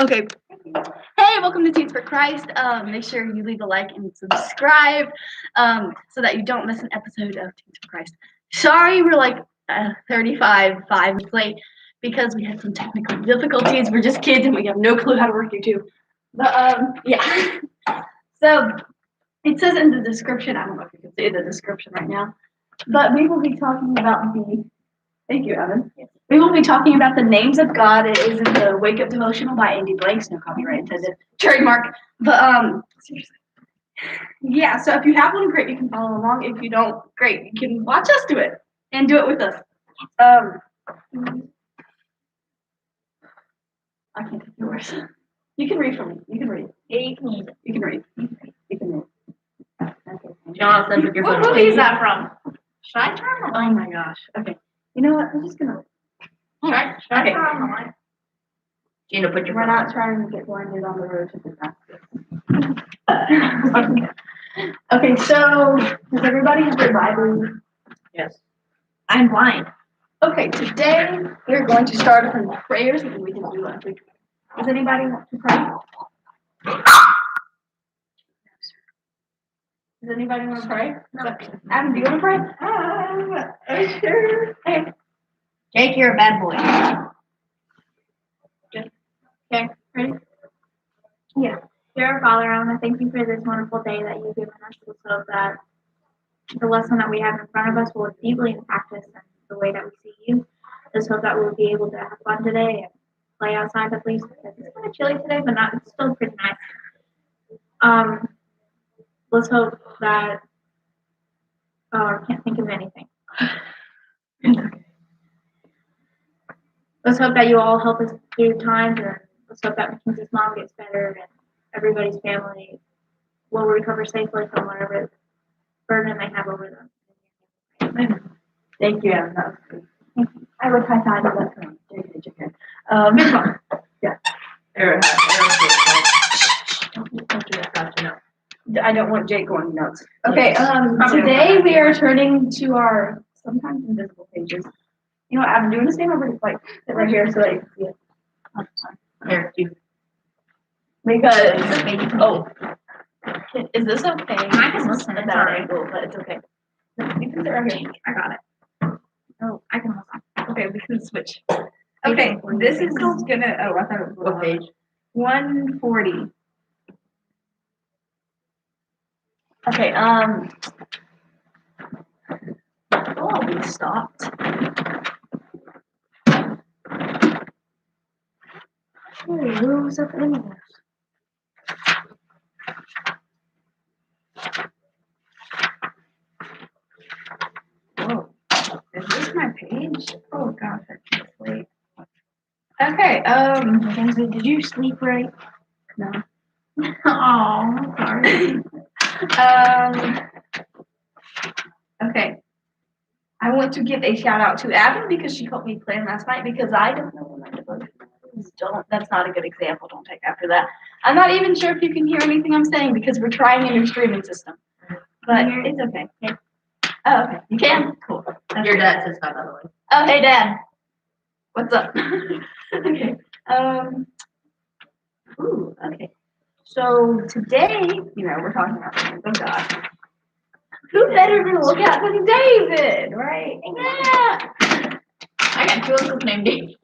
Okay. Hey, welcome to Teens for Christ. Make sure you leave a like and subscribe so that you don't miss an episode of Teens for Christ. Sorry, we're like 5 minutes late because we had some technical difficulties. We're just kids and we have no clue how to work YouTube. But yeah. So it says in the description, I don't know if you can see the description right now, but we will be talking about thank you, Evan. We will be talking about the names of God. It is in the Wake Up Devotional by Andy Blanks. No copyright intended. Trademark. But seriously. Yeah, so if you have one, great, you can follow along. If you don't, great, you can watch us do it and do it with us. I can't take yours. You can read for me. You can read. Yeah, you can use it. You can read. You can read. Okay. Jonathan, put your phone What away. movie is that from? Should I turn the Oh light? my gosh. Okay. You know what? I'm just gonna. Should I Okay. turn on the light? Gina, put your We're phone not away. trying to get blinded on the road to disaster. Okay, so does everybody have their Bible? Yes. I'm blind. Okay, today we're going to start off in prayers and then we can do it. Does anybody want to pray? Does anybody want to pray? No. Adam, do you want to pray? Sure. Hey. Jake, you're a bad boy. Okay, ready? Yeah. Dear Father, I want to thank you for this wonderful day that you've given us. Let's hope that the lesson that we have in front of us will deeply impact us and the way that we see you. Let's hope that we'll be able to have fun today and play outside at least because it's kind of chilly today, but not. It's still pretty nice. Let's hope that. Oh, I can't think of anything. Let's hope that you all help us through times, and let's hope that Mackenzie's mom gets better and everybody's family will recover safely from whatever burden they have over them. Thank you, Adam. That was good. I would high five you, but yeah. I don't want Jake going nuts. Okay, today we are turning to our sometimes invisible pages. You know what, Adam, doing the same over like sit right here so that you can see it. Here, you. Because is this okay? I can listen at that angle, but it's okay. You can sit right here. I got it. Oh, I can listen. Okay, we can switch. Okay, this is gonna. Oh, I thought it was What page? 140. Okay, oh, we stopped. Hey, who's up anyways? Whoa, is this my page? Oh gosh, I can't sleep. Okay, Mackenzie, did you sleep right? No. Oh, sorry. Okay. I want to give a shout out to Abby because she helped me plan last night because I don't know what my devotion is. That's not a good example. Don't take after that. I'm not even sure if you can hear anything I'm saying because we're trying a new streaming system. But it's okay. Okay. Oh, okay. You can? Cool. Your dad says hi, by the way. Oh, hey, Dad. What's up? Okay. Ooh, okay. So today, we're talking about the names of God. Who better to look at than David, right? Yeah. I got two uncles named Dave.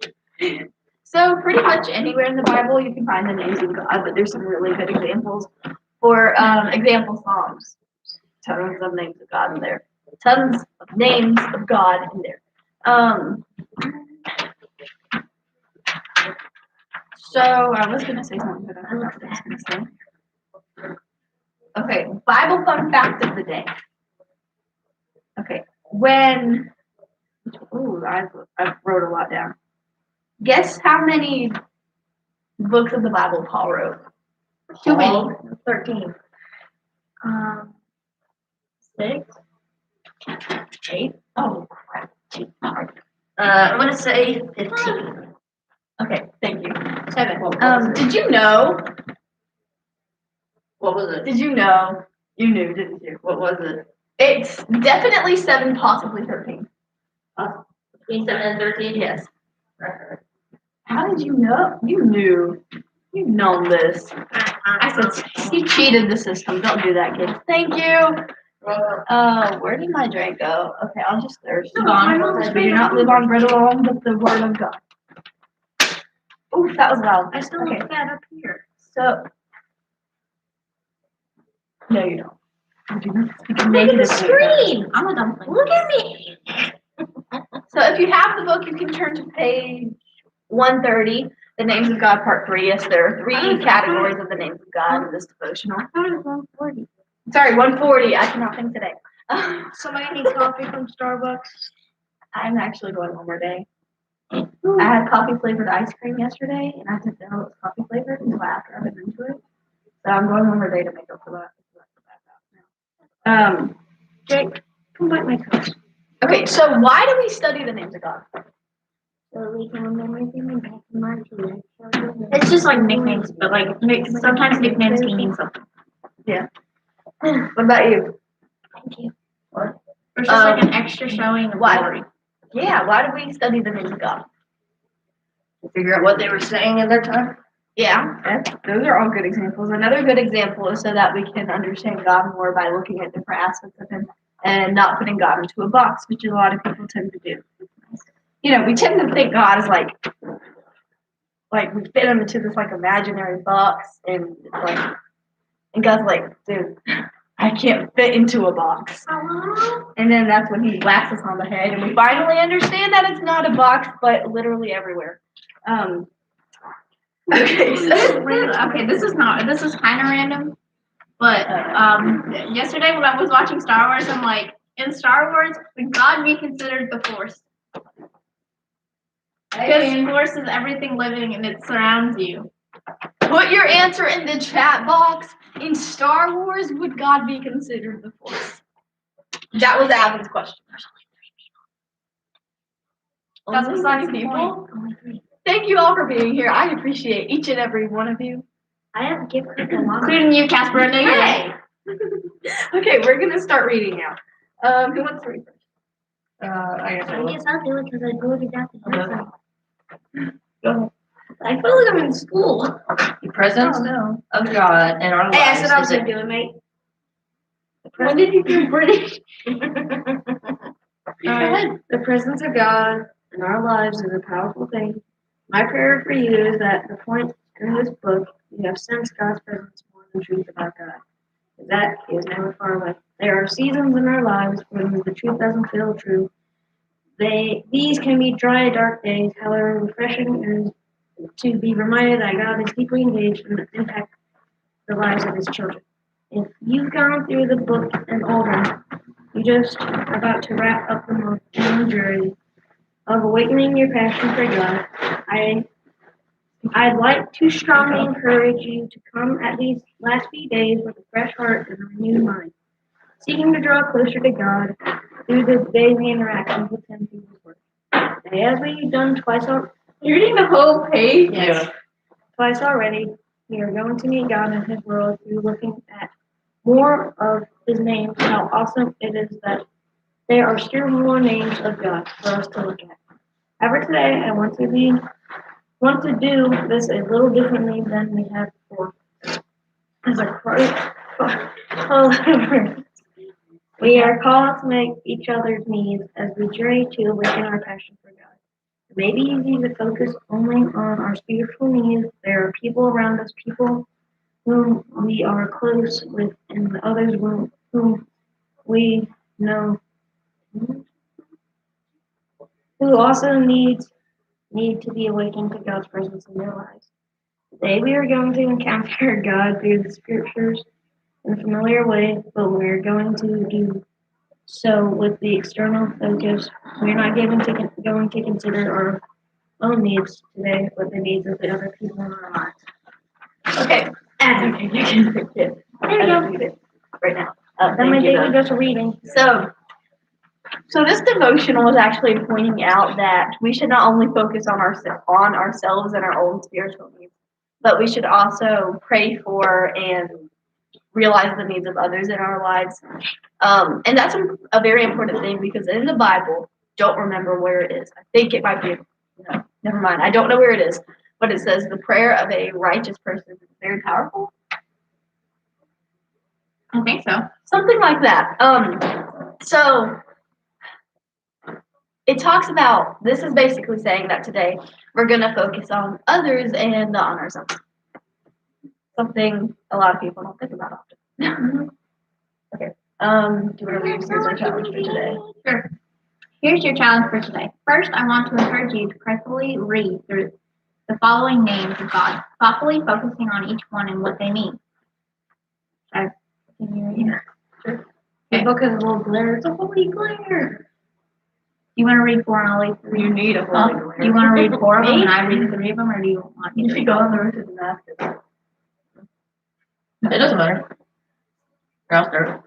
So pretty much anywhere in the Bible you can find the names of God, but there's some really good examples for example psalms. Tons of names of God in there. Tons of names of God in there. So I was gonna say something, but I forgot what I was gonna say. Okay, Bible fun fact of the day. Okay, I wrote a lot down. Guess how many books of the Bible Paul wrote? Too many. 13. 6, 8. Oh crap. I'm gonna say 15. Okay, thank you. 7. Did you know? What was it? Did you know? You knew, didn't you? What was it? It's definitely 7, possibly 13. Between 7 and 13? Yes. How did you know? You knew. You've known this. I said you cheated the system. Don't do that, kids. Thank you. Where did my drink go? Okay, I'll just thirst. No, my mom's We do not live on bread alone, but the word of God. Ooh, that was loud. I still Okay, look bad up here. so no, you don't. You do not speak Look at the negatively about it. screen. I'm a dumpling. Look at me. So if you have the book, you can turn to page 130, the names of God, part 3. Yes, there are 3 categories of the names of God in this devotional. I thought it was 140. Sorry, 140. I cannot think today. Somebody needs coffee from Starbucks. I'm actually going one more day. I had coffee flavored ice cream yesterday, and I didn't know it was coffee flavored until after I bit into it. So I'm going one more day to make up for that. Jake, come bite my toast. Okay, so why do we study the names of God? So we can remember them back in my team. It's just like nicknames, but like sometimes nicknames can mean something. What about you? Thank you. Or it's just like an extra showing of why? glory. Yeah, why do we study the names of God? To figure out what they were saying in their time. Yeah, those are all good examples. Another good example is so that we can understand God more by looking at different aspects of Him and not putting God into a box, which a lot of people tend to do. You know, we tend to think God is like we fit Him into this like imaginary box, and it's like, and God's like, dude, I can't fit into a box. And then that's when He whacks us on the head, and we finally understand that it's not a box, but literally everywhere. Okay, so This is kind of random, but yesterday when I was watching Star Wars, I'm like, in Star Wars, would God be considered the Force? Because Force is everything living and it surrounds you. put your answer in the chat box. In Star Wars, would God be considered the Force? That was Avin's question. That's Only besides 3 the people. point. Only 3. Thank you all for being here. I appreciate each and every one of you. I have a gift card to Walmart. Including you, Casper. I know you. Hey! Okay, we're gonna start reading now. Who wants to read first? I guess I guess I'll do it because I voted out the person. Go. I feel like I'm in school. The presence of God in our lives. Hey, I said I was is gonna do it, mate. When did you feel British? The presence of God in our lives is a powerful thing. My prayer for you is that the point in this book you have sensed God's presence more than truth about God. That He is never far away. There are seasons in our lives when the truth doesn't feel true. These can be dry, dark days. However, refreshing is to be reminded that God is deeply engaged in the impact the lives of His children. If you've gone through the book and older, you're just about to wrap up the long journey of awakening your passion for God. I'd like to strongly encourage you to come at these last few days with a fresh heart and a renewed mind, seeking to draw closer to God through the daily interactions with Him through His Word. And as we've done twice already, You're reading the whole page? Yes. twice already, we are going to meet God in His world through looking at more of His names, how awesome it is that there are still more names of God for us to look at. However, today I want to do this a little differently than we have before. As a we are called to make each other's needs as we journey to awaken our passion for God. It may be easy to focus only on our spiritual needs. There are people around us, people whom we are close with, and others whom we know who also need to be awakened to God's presence in their lives. Today we are going to encounter God through the scriptures in a familiar way, but we are going to do so with the external focus. We are not going to consider our own needs today, but the needs of the other people in our lives. Okay. Okay, you can read it. There you go. Read it right now. Then my daily dose of reading. So this devotional is actually pointing out that we should not only focus on ourselves and our own spiritual needs, but we should also pray for and realize the needs of others in our lives. And that's a very important thing because in the Bible, don't remember where it is. I think it might be, never mind. I don't know where it is. what it says, the prayer of a righteous person is very powerful. I think so. Something like that. So it talks about, this is basically saying that today we're going to focus on others and the honor something. Something a lot of people don't think about often. Okay. Do you want to read here's our challenge for today? Sure. Here's your challenge for today. First, I want to encourage you to carefully read through the following names of God, thoughtfully focusing on each one and what they mean. Can you read? Sure. Okay. The book has a little glare. It's a holy glare. You want to read 4 and I'll read 3? You need a holy glare. Do you want to read 4 of them Me? and I read 3 of them, or do you want me You to should read go all on of the them? roof of Damascus. It doesn't matter. I'll start.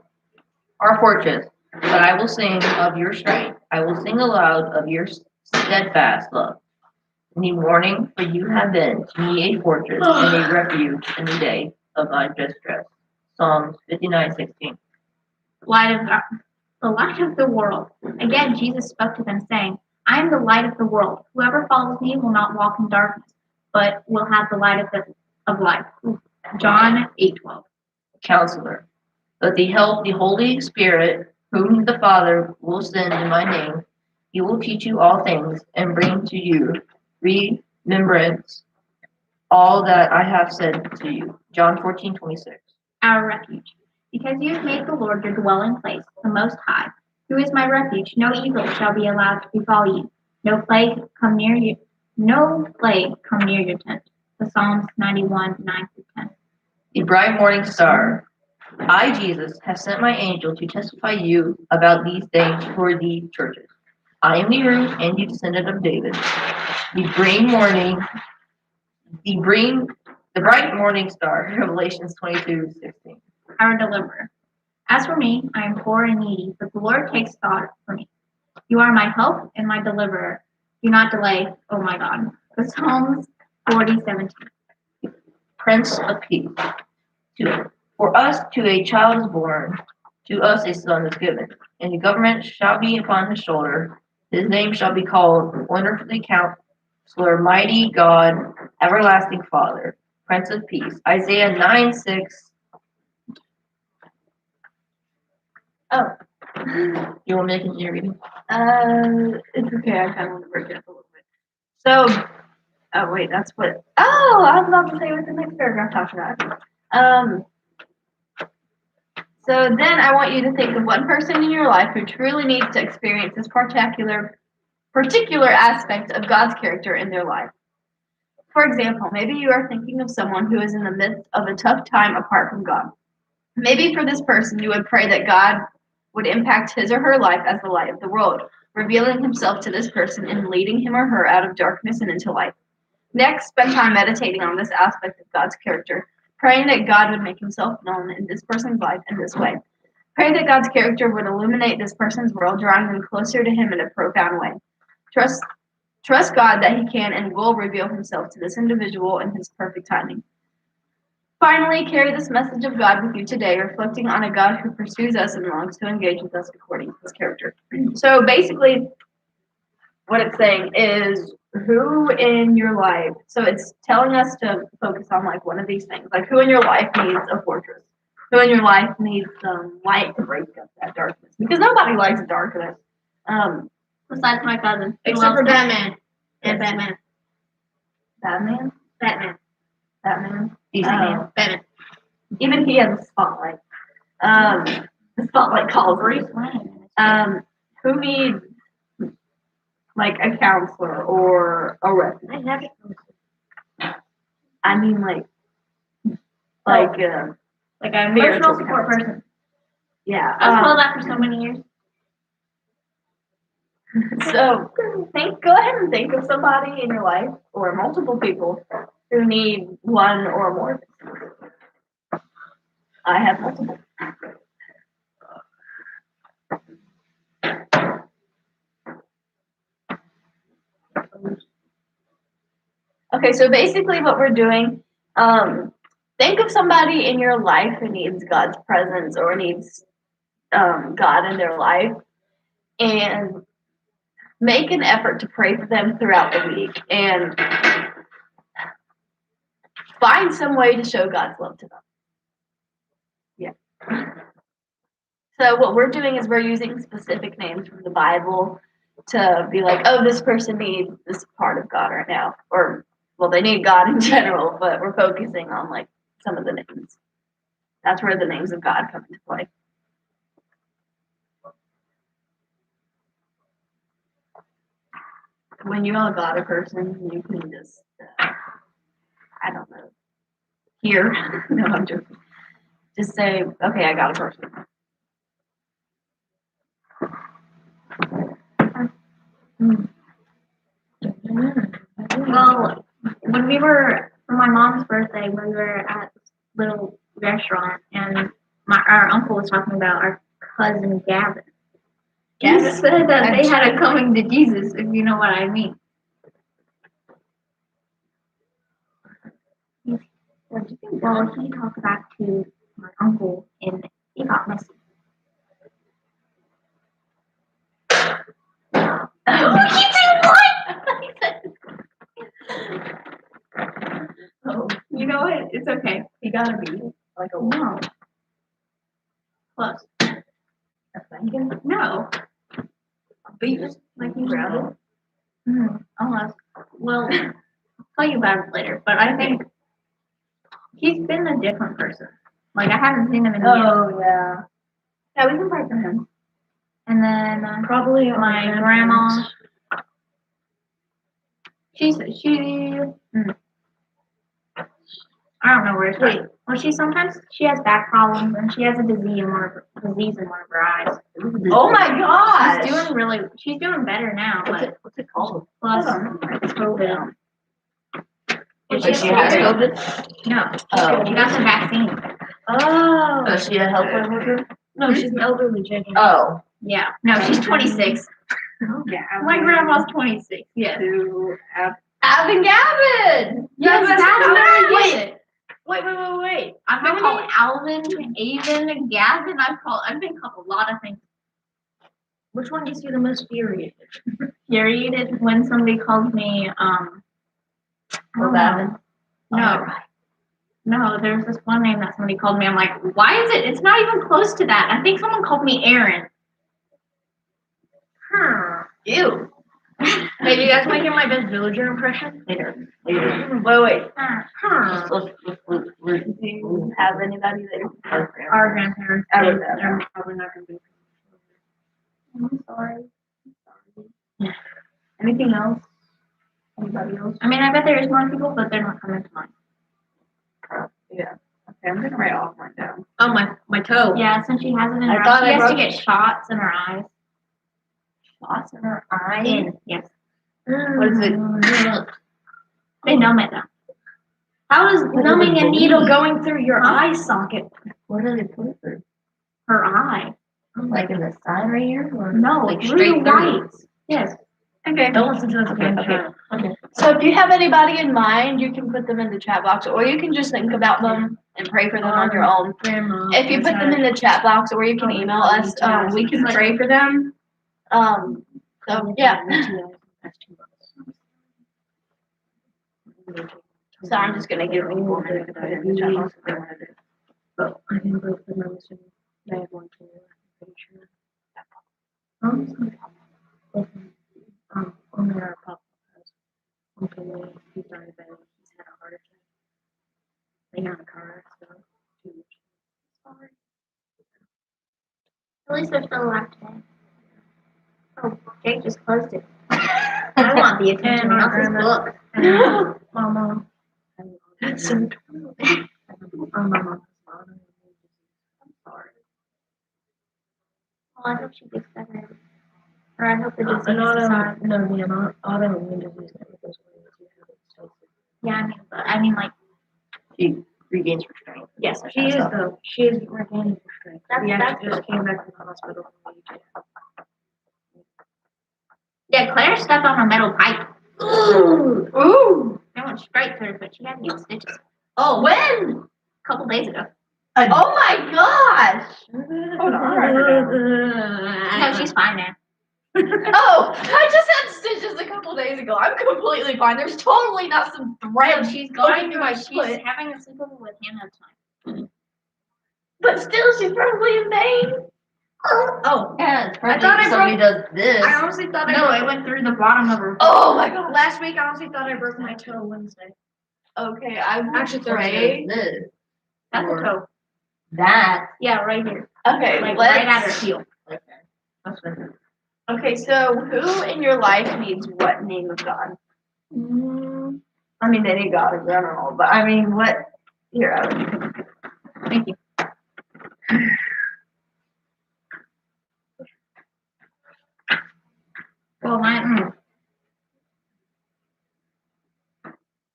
Our fortress, but I will sing of your strength. I will sing aloud of your steadfast love. In the morning, for you have been to me a fortress and a refuge in the day of my distress. Psalms 59:16. Light of God, the light of the world. Again, Jesus spoke to them, saying, I am the light of the world. Whoever follows me will not walk in darkness, but will have the light of life. John 8:12. Counselor, but the help, the Holy Spirit, whom the Father will send in my name, he will teach you all things and bring to you remembrance all that I have said to you. John 14:26. Our refuge. Because you have made the Lord your dwelling place, the Most High, who is my refuge, no evil shall be allowed to befall you. No plague come near you. No plague come near your tent. The Psalms 91:9-10. The bright morning star. I, Jesus, have sent my angel to testify you about these things for the churches. I am the root and the descendant of David. The bright morning star. Revelations 22:16. Our deliverer. As for me, I am poor and needy, but the Lord takes thought for me. You are my help and my deliverer. Do not delay, oh my God. The Psalms 40:17. Prince of Peace. For us to a child is born, to us a son is given, and the government shall be upon his shoulder. His name shall be called Wonderfully Counselor, Mighty God, Everlasting Father, Prince of Peace. Isaiah 9:6. Oh. You want me to continue reading? It's okay. I kind of want to break it up a little bit. So, oh wait, that's what. Oh, I was about to say what the next paragraph talks about. So then I want you to think of one person in your life who truly needs to experience this particular aspect of God's character in their life. For example, maybe you are thinking of someone who is in the midst of a tough time apart from God. Maybe for this person, you would pray that God would impact his or her life as the light of the world, revealing himself to this person and leading him or her out of darkness and into light. Next, spend time meditating on this aspect of God's character, praying that God would make himself known in this person's life in this way. Pray that God's character would illuminate this person's world, drawing them closer to him in a profound way. Trust God that he can and will reveal himself to this individual in his perfect timing. Finally, carry this message of God with you today, reflecting on a God who pursues us and longs to engage with us according to his character. So basically, what it's saying is who in your life, so it's telling us to focus on like one of these things, like who in your life needs a fortress? Who in your life needs some light to break up that darkness? Because nobody likes darkness. Besides my cousin. Except for Batman. And Batman. Batman? Batman. Batman? DC man. Batman. Even he has a spotlight. The spotlight calls Bruce him. Wayne. Who needs like a counselor or a refuge? I mean like Like an emotional support person. Yeah. I was told that for so many years. So go ahead and think of somebody in your life or multiple people who need one or more. I have multiple. Okay, so basically what we're doing, think of somebody in your life who needs God's presence or needs God in their life, and make an effort to pray for them throughout the week. And find some way to show God's love to them. Yeah. So what we're doing is we're using specific names from the Bible to be like, oh, this person needs this part of God right now. Or, well, they need God in general, but we're focusing on like some of the names. That's where the names of God come into play. When you are God a person, you can just, I don't know, here. No, I'm joking. Just say, okay, I got a person. Well, when we were for my mom's birthday, we were at this little restaurant, and our uncle was talking about our cousin Gavin. He Gavin? said that they had a coming to Jesus, if you know what I mean. Well, he talked back to my uncle, and he got messy. Oh, You know what? It's okay. you gotta be like a No. Close. a thinking. No. Beat like you gravel. Almost. Well, I'll tell you about it later, but I think he's been a different person. Like, I haven't seen him in years. Oh yeah. Yeah, we can pray for him. And then Probably my grandma. She. I don't know where it's at. Well, she has back problems, and she has a disease in one of her eyes. Oh my gosh. She's doing better now, but What's it called? plus Hold on. COVID. Wait, she has COVID? No, Oh. she got the vaccine. Oh. Is she a healthcare worker? No, she's an elderly chicken. Oh. Yeah. No, she's 26. Yeah. My grandma's 26. Yeah. To Avon Gavin! Yes, that's right. wait. Wait. I've been called Alvin, Avon, Gavin. I've been called a lot of things. Which one gets you the most furious? Infuriated when somebody calls me I don't Gavin? know. No, there's this one name that somebody called me. I'm like, why is it? It's not even close to that. I think someone called me Aaron. Ew. Hey, do you guys want to hear my best villager impression? Later. Wait. Let's Do you have anybody that you Our grandparents. They're probably not going to be. I'm sorry. Anything else? Anybody else? I mean, I bet there's more people, but they're not coming to mind. Yeah. Okay, I'm gonna write all mine down. Oh, my toe. Yeah, since she has it in I her thought eyes, she I has to broke- get shots in her eyes. Shots in her eye. Yes. What is it? They numb it though. How is What numbing is it a needle bleed? going through your eye socket? Where do they put it through? Her eye. Like in the side right here? Or No, like through straight the through? whites. Yes. Okay. Don't listen to this again. Okay. So if you have anybody in mind, you can put them in the chat box, or you can just think about them and pray for them on your own. If you put them in the chat box, or you can email us, we can pray for them. So yeah. So I'm just gonna give people a minute to put it in the chat box if they want to do. But I can both the medicine. They have one too. I'm pretty sure. Only our papa has one family. He's diabetic. He's had a heart attack. They got in a car accident. Sorry. At least they're still alive today. Oh, Jake just closed it. I want the attention And of his book. Mama. That's so Our mama. I'm sorry. Well, I hope she gets better. Or I hope the disease subsides. Autoimmune disease never goes away. You have it still. Yeah, I mean, like, She regains her strength. yes, She is though. She is regaining her strength. That's- We that's actually just came back from the hospital from the EJ. Yeah, Claire stepped on a metal pipe. Ooh. It went straight through, but she had to get stitches Oh, when? a couple days ago. Oh my gosh. Hold on. No, she's fine now. Oh, I just had stitches a couple days ago. I'm completely fine. There's totally not some thread. She's going going through my she's foot. having a sleepover with Hannah tonight. But still, she's probably in pain. Oh, Yeah, it's I probably thought I somebody does this. I honestly thought it went through the bottom of her. Oh my god. Last week, I honestly thought I broke my toe Wednesday. Okay, I will Actually, pray. Does this. That's a Or toe. That. Yeah, right here. Okay, Like let's. right at her heel. Okay. That's good. Okay, so who in your life needs what name of God? I mean, they need God in general, but I mean, what? Here, Thank you. Well,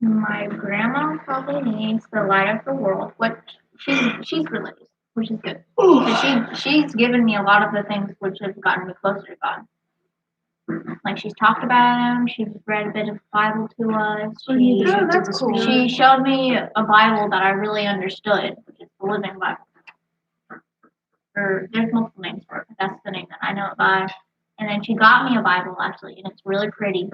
my grandma probably needs the light of the world, which she's religious, which is good. But she's given me a lot of the things which have gotten me closer to God. Like she's talked about him, she's read a bit of the Bible to us. that's cool. She showed me a Bible that I really understood, which is the Living Bible. Or there's multiple names for it, but that's the name that I know it by. And then she got me a Bible actually, and it's really pretty.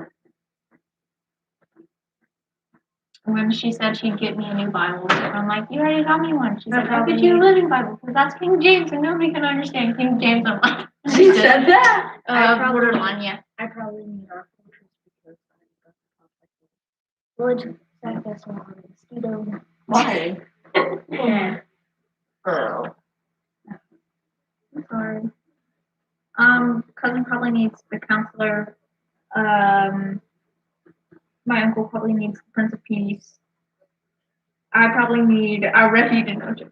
And when she said she'd get me a new Bible, I'm like, you already got me one. She said, I'll get you a Living Bible because that's King James and nobody can understand King James. I'm like, She said that. borderline, yeah. I probably need our fortress because religion. I guess I'm on a mosquito. Why? Yeah. Oh. I'm sorry. Cousin probably needs the counselor. My uncle probably needs the Prince of Peace. I probably need a refuge in Ocho.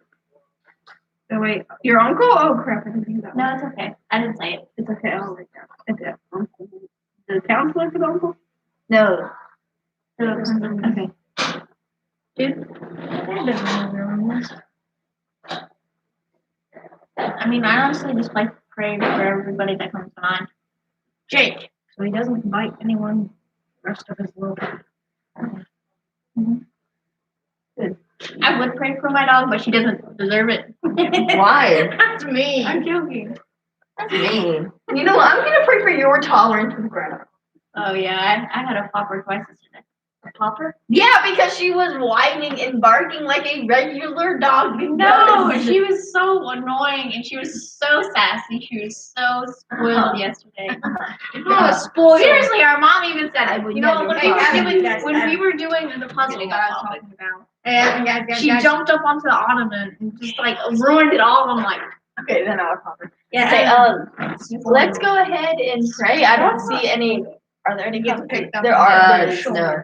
Oh wait, your uncle? Oh crap, I didn't think that. No, it's okay. I didn't say it. It's okay. I'll write that. Okay. Uncle. The counselor for the uncle? No. Okay. Dude, I mean, I honestly just like to pray for everybody that comes on. Jake, so he doesn't bite anyone the rest of his life. Good. I would pray for my dog, but she doesn't deserve it. Why? That's me. I'm joking. That's mean. You know what? I'm gonna pray for your tolerance with Greta. Oh yeah, I had a popper twice yesterday. A popper? Yeah, because she was whining and barking like a regular dog. No, does. she was so annoying and she was so sassy. She was so spoiled yesterday. Spoiled. Seriously, our mom even said it. would You know, never when say that. we were doing the puzzle that I was talking about, and Guys, she jumped up onto the ottoman and just like ruined it all. I'm like, Okay, then I'll pop her. yeah. Okay, let's go ahead and pray. I don't see any. Are there any? You get to pick them. There are. There's No.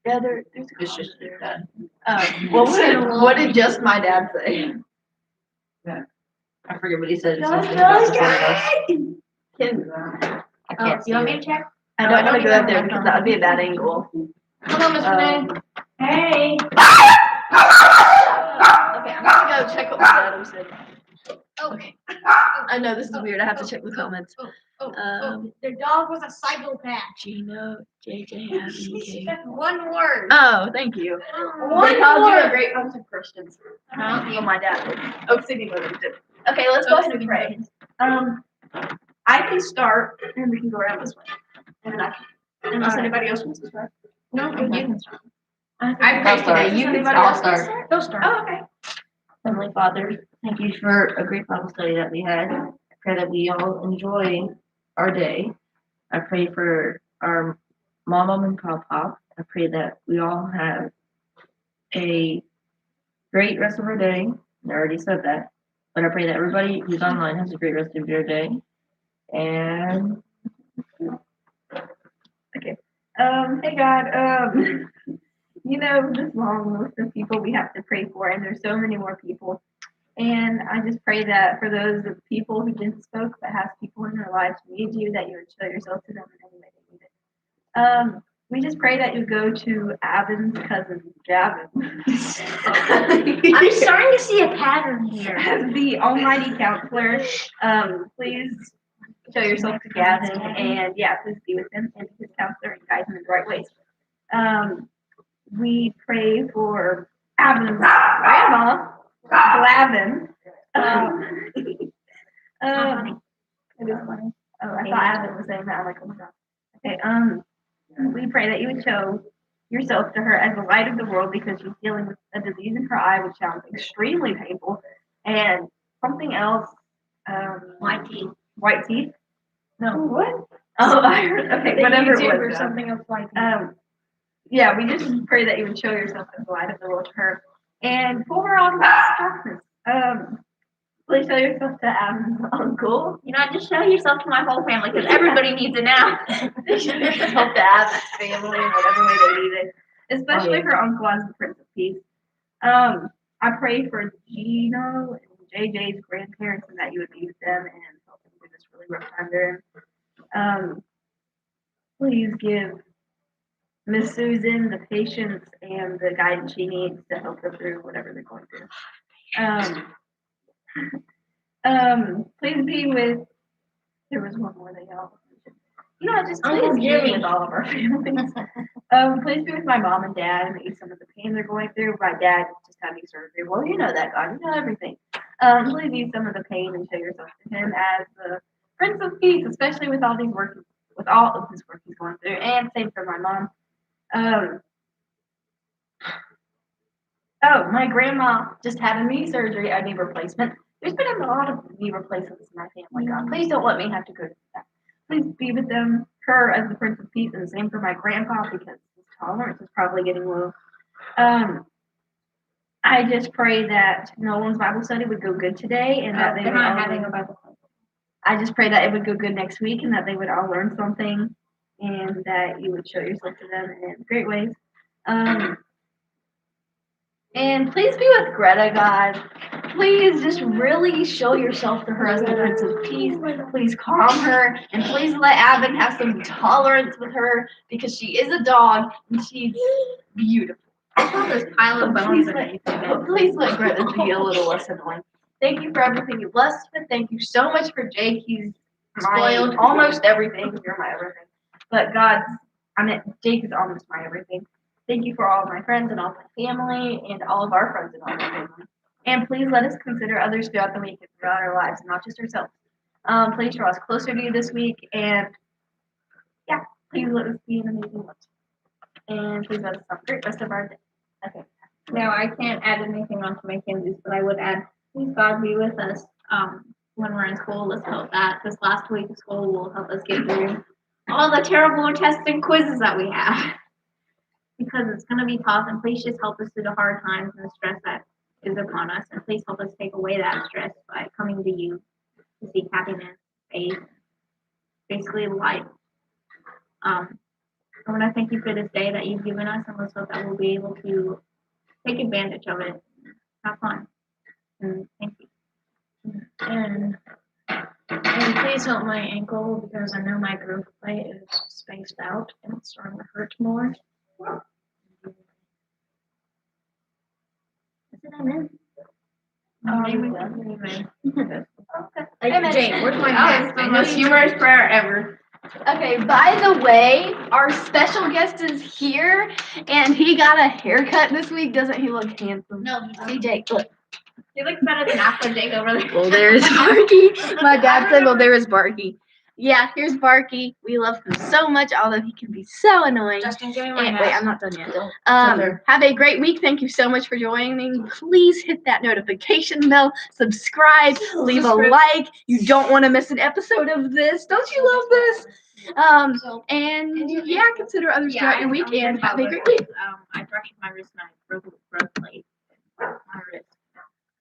Yeah, there's It's just your dad. what did just my dad say? I forget what he said. Don't Something about look supporting us. Can, I can't see You want me it. to check? I No, don't I want to don't go even up there have because my that would be a bad angle. Come on, Mr. Day. Hey. Okay, I'm gonna go check what my dad said. Okay. I know this is weird. I have to check the comments. The dog was a psychopath. Gino, JJ, She said one word. Oh, thank you. One They called you a word. great bunch of Christians. Huh? Oh, my dad did. Oak City Motors did. Okay, let's go ahead and pray. I can start, and we can go around this way. And then unless anybody else wants to start. No, you can start. I I'll prayed start. today. You can I'll start. start. Go start. Oh, okay. Heavenly Father, thank you for a great Bible study that we had. I pray that we all enjoy our day. I pray for our mom and pop. I pray that we all have a great rest of our day. I already said that. But I pray that everybody who's online has a great rest of your day. And Hey God, you know this long list of people we have to pray for, and there's so many more people. And I just pray that for those of people who didn't spoke but have people in their lives who need you, that you would show yourself to them in any way they need it. We just pray that you go to Avin's cousin, Gavin. I'm starting to see a pattern here. As the almighty counselor, please show yourself to Gavin, and yeah, please be with him and his counselor and guide him in the right ways. We pray for Avin's grandma, Glavin. It is funny. Oh, I thought Adam was saying that. I'm like, oh my god. Okay, we pray that you would show yourself to her as the light of the world because she's dealing with a disease in her eye, which sounds extremely painful, and something else. White teeth. White teeth? No. What? Oh, I heard. Okay, whatever it was. Or something else like Yeah, we just pray that you would show yourself as the light of the world to her and pull her out of this darkness. Please show yourself to Adam's uncle. You know, just show yourself to my whole family because everybody needs it now. Show yourself to Adam's family in whatever way they need it, especially her uncle as the Prince of Peace. I pray for Gino and JJ's grandparents and that you would be with them and help them through this really rough time they're in. Please give Miss Susan the patience and the guidance she needs to help her through whatever they're going through. Please be with. There was one more that y'all. You know, just please Uncle be Jimmy. with all of our families. Please be with my mom and dad and ease some of the pain they're going through. My dad just had knee surgery. Well, you know that, God. You know everything. Please ease some of the pain and show yourself to him as the Prince of Peace, especially with all of this work he's going through. And same for my mom. Oh, my grandma just had a knee surgery, a knee replacement. There's been a lot of knee replacements in my family, God. Please don't let me have to go through that. Please be with them, her as the Prince of Peace, and the same for my grandpa because his tolerance is probably getting low. I just pray that Nolan's Bible study would go good today and that they They're would not all having a Bible study. I just pray that it would go good next week and that they would all learn something and that you would show yourself to them in great ways. And please be with Greta, God. Please just really show yourself to her as the Prince of Peace. Please calm her and please let Avon have some tolerance with her because she is a dog and she's beautiful. I saw this pile of bones Please let Greta be a little less annoying. Thank you for everything you blessed us with. Thank you so much for Jake. He's spoiled almost everything. You're my everything. But Jake is almost my everything. Thank you for all of my friends and all of my family and all of our friends and all of our family. And please let us consider others throughout the week and throughout our lives, not just ourselves. Please draw us closer to you this week. And yeah, please let us be an amazing one. And please let us have a great rest of our day. Okay. No, I can't add anything onto Mackenzie's, but I would add, please God be with us when we're in school. Let's hope that this last week of school will help us get through all the terrible tests and quizzes that we have. Because it's going to be tough, and please just help us through the hard times and the stress that is upon us. And please help us take away that stress by coming to you to seek happiness, faith, basically life. I want to thank you for this day that you've given us, and let's hope that we'll be able to take advantage of it, have fun, and thank you. And please help my ankle because I know my growth plate is spaced out and it's starting to hurt more. Amen. Amen. Amen. Jake, where's my That was the most humorous prayer ever. Okay, by the way, our special guest is here, and he got a haircut this week. Doesn't he look handsome? No, See, Jake, look. he looks better than Afro Jake over there. Well, there's Barky. My dad said, well, there is Barky. Yeah, here's Barky. We love him so much, although he can be so annoying. Justin, give me my And, hat. wait, I'm not done yet. there. Have a great week. Thank you so much for joining. Please hit that notification bell, subscribe, leave a like. You don't want to miss an episode of this. Don't you love this? And yeah, consider others throughout your week and have a great week. I fractured my wrist and I broke a plate.